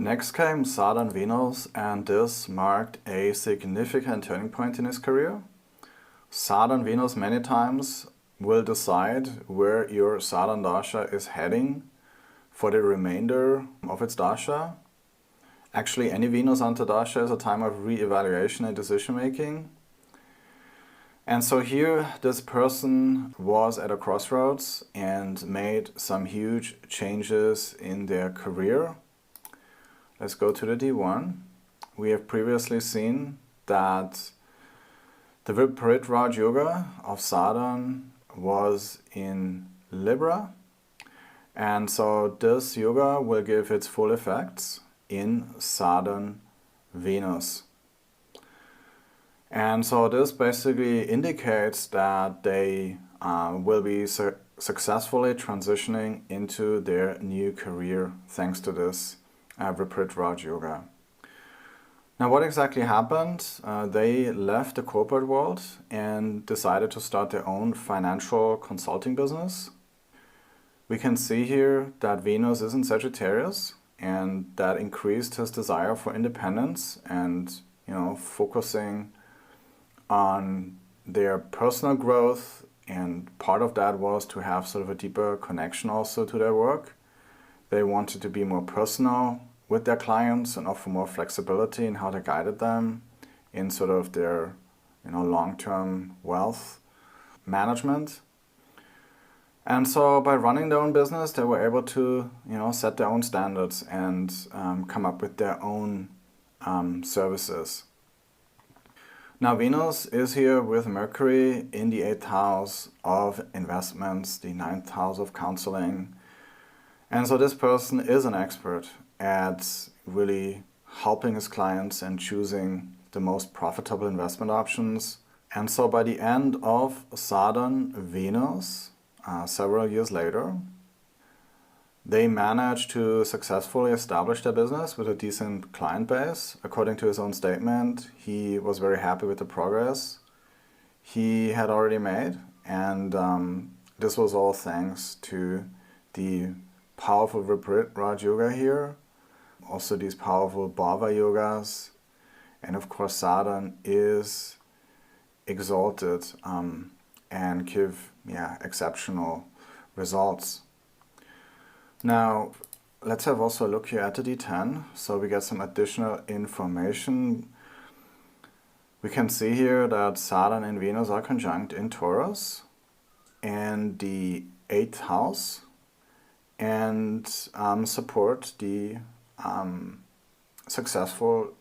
Next came Saturn Venus, and this marked a significant turning point in his career. Saturn Venus many times will decide where your Saturn Dasha is heading for the remainder of its Dasha. Actually, any Venus Antardasha is a time of re-evaluation and decision making. And so here, this person was at a crossroads and made some huge changes in their career. Let's go to the D1. We have previously seen that the Viparit Raj Yoga of Saturn was in Libra. And so this yoga will give its full effects in Saturn Venus. And so this basically indicates that they will be successfully transitioning into their new career thanks to this Viparit Raj Yoga. Now what exactly happened? They left the corporate world and decided to start their own financial consulting business. We can see here that Venus is in Sagittarius, and that increased his desire for independence and, focusing on their personal growth, and part of that was to have sort of a deeper connection also to their work. They wanted to be more personal with their clients and offer more flexibility in how they guided them in sort of their long-term wealth management. And so by running their own business, they were able to set their own standards and come up with their own services. Now Venus is here with Mercury in the 8th house of investments, the 9th house of counseling. And so this person is an expert at really helping his clients and choosing the most profitable investment options. And so by the end of Saturn Venus, several years later, they managed to successfully establish their business with a decent client base. According to his own statement, he was very happy with the progress he had already made, and this was all thanks to the powerful Viparit Raj Yoga here, also these powerful Bhava Yogas, and of course Saturn is exalted and give exceptional results. Now let's have also a look here at the D10, so we get some additional information. We can see here that Saturn and Venus are conjunct in Taurus and the 8th house, and support the successful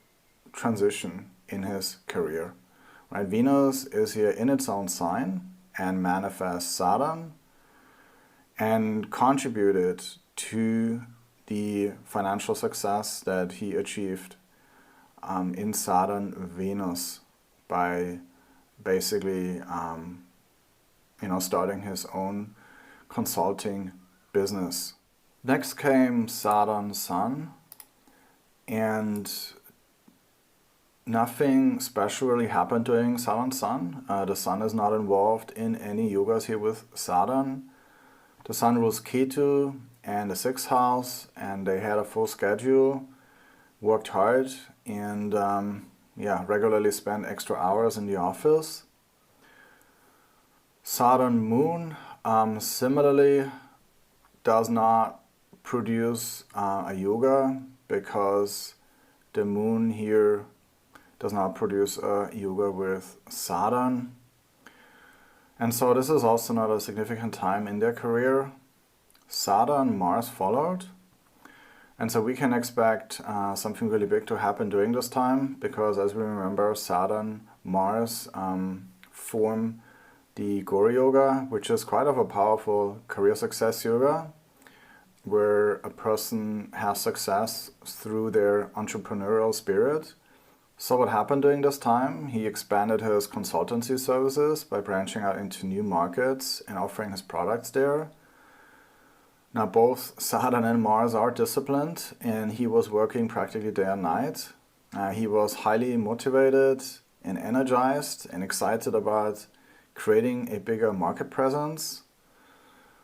transition in his career. Right? Venus is here in its own sign and manifests Saturn and contributed to the financial success that he achieved in Saturn Venus by basically starting his own consulting business. Next came Saturn Sun, and nothing special really happened during Saturn Sun. The Sun is not involved in any yogas here with Saturn. The Sun rules Ketu and the 6th house, and they had a full schedule, worked hard, and regularly spent extra hours in the office. Saturn Moon similarly does not produce a yoga, because the Moon here does not produce a yoga with Saturn. And so this is also not a significant time in their career. Saturn Mars followed. And so we can expect something really big to happen during this time, because as we remember, Saturn Mars form the Guru Yoga, which is quite of a powerful career success yoga, where a person has success through their entrepreneurial spirit. So what happened during this time? He expanded his consultancy services by branching out into new markets and offering his products there. Now both Saturn and Mars are disciplined, and he was working practically day and night. He was highly motivated and energized and excited about creating a bigger market presence.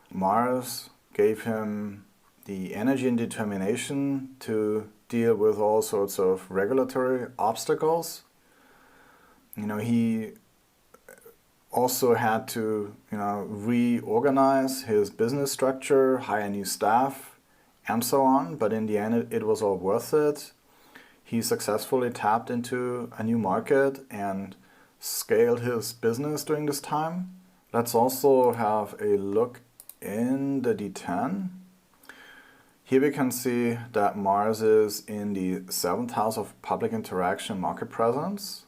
Mars gave him the energy and determination to deal with all sorts of regulatory obstacles. He also had to, reorganize his business structure, hire new staff, and so on. But in the end, it was all worth it. He successfully tapped into a new market and scaled his business during this time. Let's also have a look in the D10. Here we can see that Mars is in the 7th house of public interaction, market presence.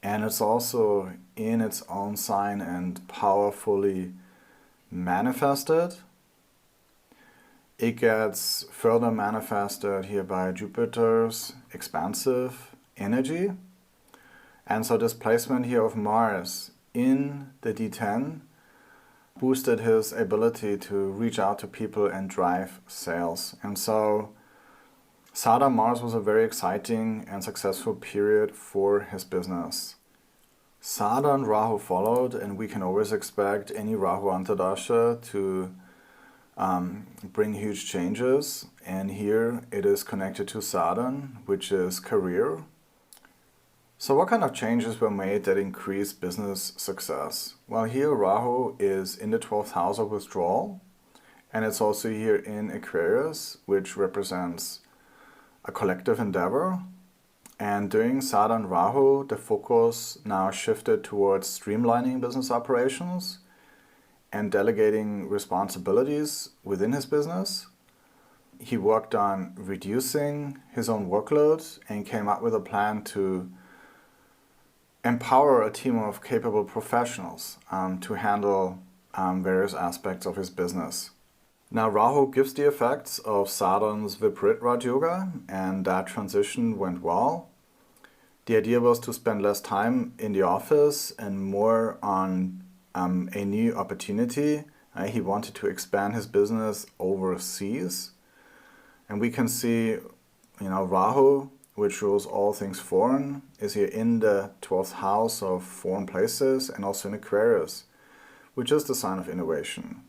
And it's also in its own sign and powerfully manifested. It gets further manifested here by Jupiter's expansive energy. And so this placement here of Mars in the D10 boosted his ability to reach out to people and drive sales. And so Saturn Mars was a very exciting and successful period for his business. Saturn Rahu followed, and we can always expect any Rahu Antardasha to bring huge changes. And here it is connected to Saturn, which is career. So what kind of changes were made that increased business success? Well, here Rahu is in the 12th house of withdrawal, and it's also here in Aquarius, which represents a collective endeavor. And during Saturn Rahu, the focus now shifted towards streamlining business operations and delegating responsibilities within his business. He worked on reducing his own workload and came up with a plan to empower a team of capable professionals to handle various aspects of his business. Now, Rahu gives the effects of Saturn's Viparit Raj Yoga, and that transition went well. The idea was to spend less time in the office and more on a new opportunity. He wanted to expand his business overseas. And we can see, Rahu, which rules all things foreign, is here in the 12th house of foreign places and also in Aquarius, which is the sign of innovation.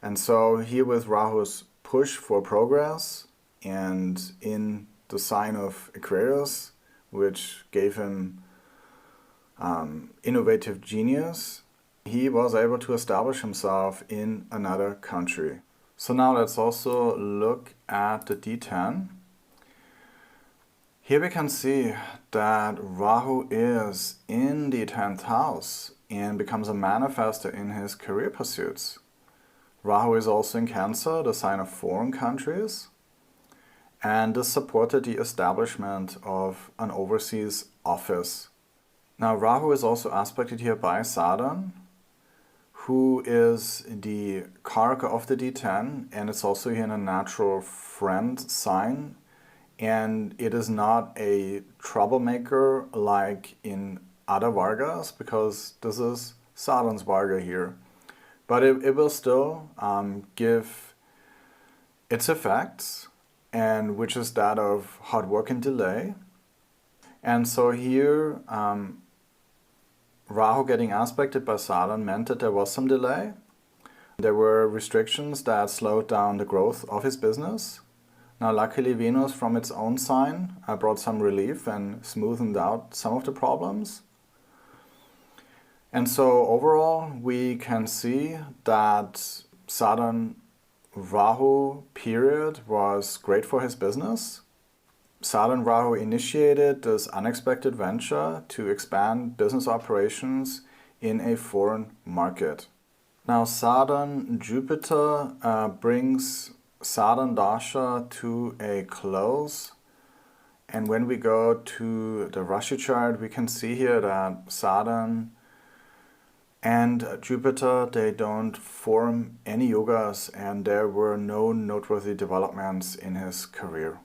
And so here with Rahu's push for progress and in the sign of Aquarius, which gave him innovative genius, he was able to establish himself in another country. So now let's also look at the D10. Here we can see that Rahu is in the 10th house and becomes a manifestor in his career pursuits. Rahu is also in Cancer, the sign of foreign countries, and this supported the establishment of an overseas office. Now Rahu is also aspected here by Saturn, who is the Karaka of the D10, and it's also here in a natural friend sign. And it is not a troublemaker like in other Vargas, because this is Saturn's Varga here. But it will still give its effects, and which is that of hard work and delay. And so here, Rahu getting aspected by Saturn meant that there was some delay. There were restrictions that slowed down the growth of his business. Now, luckily, Venus from its own sign brought some relief and smoothened out some of the problems. And so overall, we can see that Saturn Rahu period was great for his business. Saturn Rahu initiated this unexpected venture to expand business operations in a foreign market. Now, Saturn Jupiter brings Saturn Dasha to a close, and when we go to the Rashi chart, we can see here that Saturn and Jupiter, they don't form any yogas, and there were no noteworthy developments in his career.